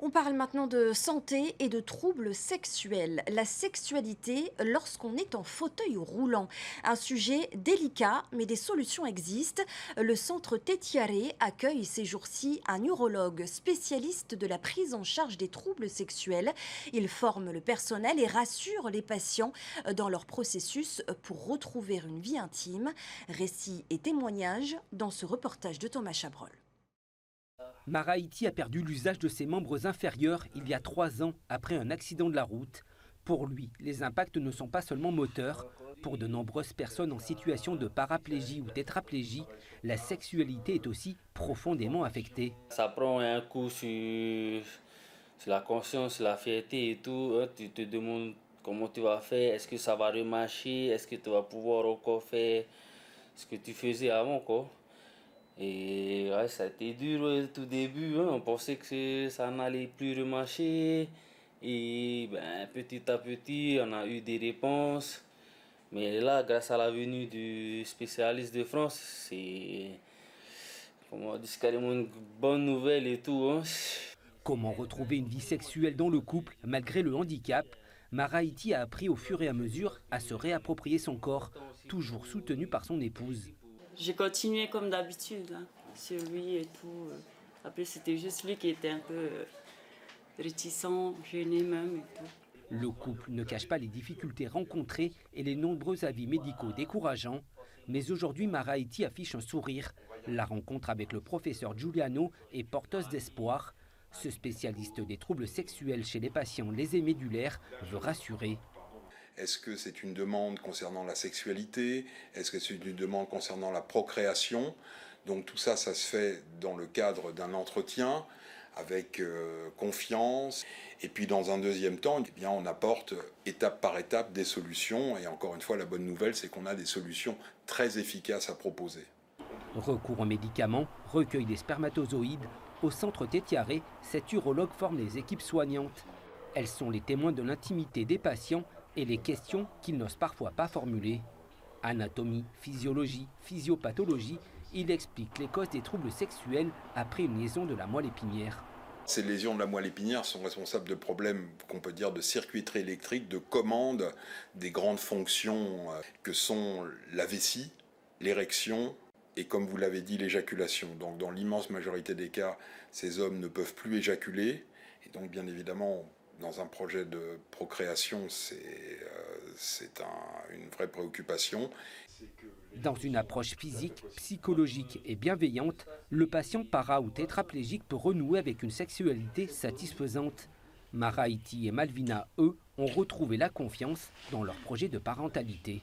On parle maintenant de santé et de troubles sexuels. La sexualité lorsqu'on est en fauteuil roulant. Un sujet délicat, mais des solutions existent. Le centre Tétiaré accueille ces jours-ci un urologue spécialiste de la prise en charge des troubles sexuels. Il forme le personnel et rassure les patients dans leur processus pour retrouver une vie intime. Récits et témoignages dans ce reportage de Thomas Chabrol. Maraïti a perdu l'usage de ses membres inférieurs il y a 3 ans après un accident de la route. Pour lui, les impacts ne sont pas seulement moteurs. Pour de nombreuses personnes en situation de paraplégie ou tétraplégie, la sexualité est aussi profondément affectée. Ça prend un coup sur la conscience, la fierté et tout. Hein. Tu te demandes comment tu vas faire, est-ce que ça va remarcher, est-ce que tu vas pouvoir encore faire ce que tu faisais avant, quoi. Et ouais, ça a été dur tout début, hein. On pensait que ça n'allait plus remarcher. Et ben, petit à petit, on a eu des réponses. Mais là, grâce à la venue du spécialiste de France, c'est, comment on dit, c'est carrément une bonne nouvelle et tout, hein. Comment retrouver une vie sexuelle dans le couple malgré le handicap? Maraïti a appris au fur et à mesure à se réapproprier son corps, toujours soutenu par son épouse. J'ai continué comme d'habitude, hein, sur lui et tout. Après, c'était juste lui qui était un peu réticent, gêné même et tout. Le couple ne cache pas les difficultés rencontrées et les nombreux avis médicaux décourageants. Mais aujourd'hui, Maraïti affiche un sourire. La rencontre avec le professeur Giuliano est porteuse d'espoir. Ce spécialiste des troubles sexuels chez les patients lésés médulaires veut rassurer. Est-ce que c'est une demande concernant la sexualité? Est-ce que c'est une demande concernant la procréation? Donc tout ça, ça se fait dans le cadre d'un entretien avec confiance. Et puis dans un deuxième temps, eh bien, on apporte étape par étape des solutions. Et encore une fois, la bonne nouvelle, c'est qu'on a des solutions très efficaces à proposer. Recours aux médicaments, recueil des spermatozoïdes. Au centre Tétiaré, cet urologue forme les équipes soignantes. Elles sont les témoins de l'intimité des patients et les questions qu'ils n'osent parfois pas formuler. Anatomie, physiologie, physiopathologie, il explique les causes des troubles sexuels après une lésion de la moelle épinière. Ces lésions de la moelle épinière sont responsables de problèmes qu'on peut dire de circuiterie électrique, de commande des grandes fonctions que sont la vessie, l'érection et, comme vous l'avez dit, l'éjaculation. Donc dans l'immense majorité des cas, ces hommes ne peuvent plus éjaculer. Et donc bien évidemment, dans un projet de procréation, c'est une vraie préoccupation. Dans une approche physique, psychologique et bienveillante, le patient para ou tétraplégique peut renouer avec une sexualité satisfaisante. Maraïti et Malvina, eux, ont retrouvé la confiance dans leur projet de parentalité.